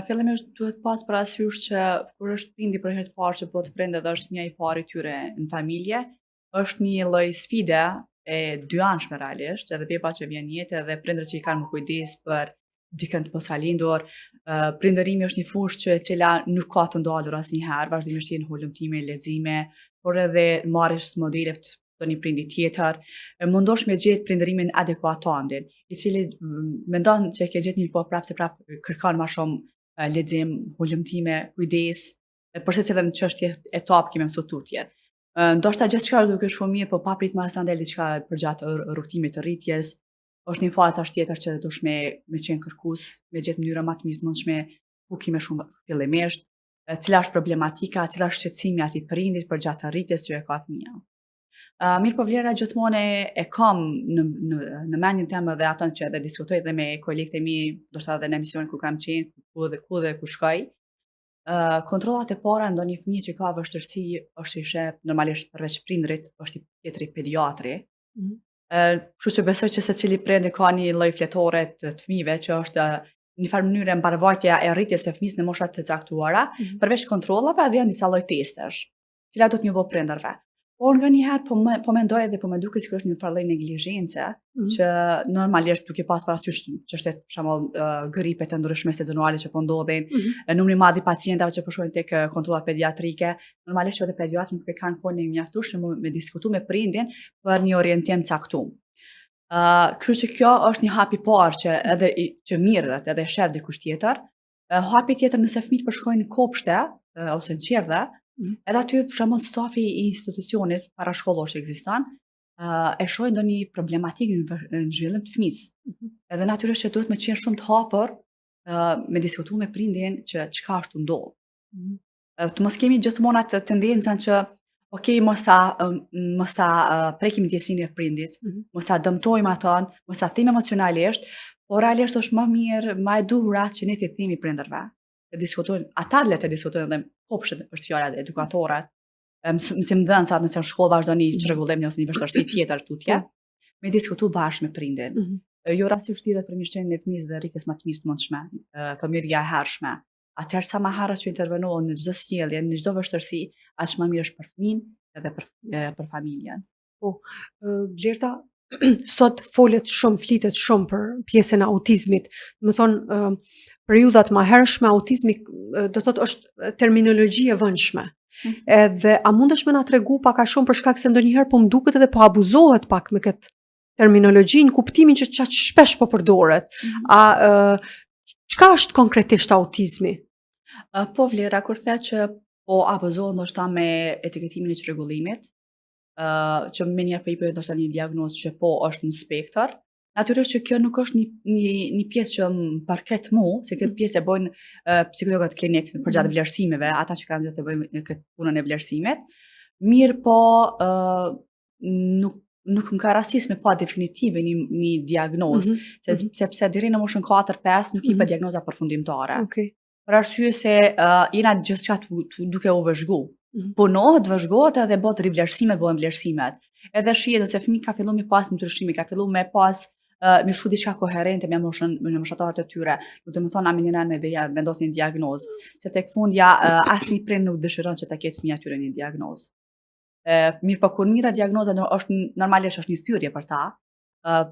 Fillimisht duhet pas parasysh që kur është prindi për herë të parë që po të prindet dhe është fëmia i parë i tyre në familje, është një lloj sfide e dyanshme realisht, edhe bepa që vjen jetë edhe prindërit që i kanë më kujdes për dikën të posalindur. Prindërimi është një fushë që e cila nuk ka të ndalur asnjëherë, vazhdimisht jeni hulumtime, lexime, por edhe marrjes modele të një prindi tjetër. Mundosh me gjetë prindërimin adekuat tandin, i cili mendon që e ke gjetë mirë, po prapë se prapë kërkon më shumë lexim, hulumtime, kujdes, për secilën çështje etapë kemi mësuar tutje. Ndoshta gjithçka është duke shkuar mirë, po paprit mas ta ndel diçka përgjatë rrugtimit të rritjes. Është një fazë tash tjetër që dush me qenë kërkues, me gjetë mënyra më të mirë të mundshme ku kime shumë fillimisht, cila është problematika, cila është shqetësimi i atij prindit përgjatë rritjes që e ka fëmia. Mirë po vlera gjithmonë e kam në mendjen time dhe atë që edhe diskutoj edhe me kolegët e mi, ndoshta edhe në emisionin ku kam qenë, ku dhe ku shkoj. Kontrollat e para ndonjë fëmijë që ka vështirësi është i sheh normalisht përveç prindrit, është i tjetri pediatri. Kështu që besoj që secili prind ka një lloj fletore të fëmijëve që është në një farë mënyrë mbarvajtja e rritjes së fëmisë në mosha të caktuara, përveç kontrollave edhe janë disa lloj testesh, cilat do të njohë prindërve. Por nganjëherë po mendoj edhe po më duket sikur është një farë lloj neglizhence që normalisht duke pas parasysh çështjet për shembull gripe të ndryshme sezonale që po ndodhin, numri i madh i pacientave që po shkojnë tek kontrollat pediatrike, normalisht edhe pediatrët nuk e kanë kohën e mjaftueshme me diskutuar me prindin për një orientim caktuar. Kështu që kjo është një hap i parë që edhe që mirret edhe shef dikush tjetër. Hapi tjetër nëse fëmijët po shkojnë në kopshte ose në qerrë, edhe aty për shembull stafi i institucionit parashkollor që ekziston, e shohin ndonjë problematikë në zhvillim të fëmisë. Edhe natyrisht që duhet me qenë shumë të hapur me diskutuar me prindin që çka është ndodhur. Të mos kemi gjithmonë atë tendencën që mos ta prekim ndjesinë e prindit, mos ta dëmtojmë atë, mos ta themi emocionalisht, por realisht është më mirë, më e duhura që ne t'i themi prindërve. Të diskutojnë, ata le të diskutojnë edhe kopshtet është fjala e edukatorët, mësimdhënësat nëse në shkollë vazhdoni çrregullim ose një vështirësi tjetër tutje, me diskutu bashkë me prindin. Jo rasti vështirë për mirëqenien e fëmisë dhe rritjes më të mirë të mundshme, fëmijëria e hershme. Atëherë sa më herët që intervenohen në çdo sjellje, në çdo vështirësi, aq më mirë është për fëmin edhe për familjen. Po, Blerta, sot flitet shumë për pjesën e autizmit. Do të thonë, periudhat më hershme autizmi do thotë është terminologji e vëndshme. Edhe a mundesh me na tregu pak a shumë për shkak se ndonjëherë po më duket edhe po abuzohet pak me këtë terminologji në kuptimin që çaq shpesh po përdoret. Çka është konkretisht autizmi? Po vlera kur the që po abuzohet ndoshta me etiketimin e çrregullimit, që me njerë për i bëjë ndoshta një diagnozë që po është në spektër. Natyrisht që kjo nuk është një pjesë që më parket mu, se këtë pjesë e bojnë psikologët klinik përgjatë vlerësimeve, ata që kanë gjithë të bëjnë këtë punën e vlerësimit. Mirë po nuk më ka rastis me pa definitive një diagnozë, sepse deri në moshën 4-5 nuk i pa diagnoza përfundimtare. Për arsye se jena gjithçka duke u vëzhgu. Punohet, vëzhgohet edhe bëhet rivlerësimet, bëhen vlerësimet. Edhe shihet nëse fëmijë ka filluar me pas ndryshime, ka filluar me pas me shku diçka koherente me moshatarët e tyre. Do të më thonë aminëran me vendosni një diagnozë, se tek fundja asnjë prind nuk dëshiron që ta ketë fëmia tyre një diagnozë. Mirë po kur mira diagnoza është normalisht është një thyrje për ta,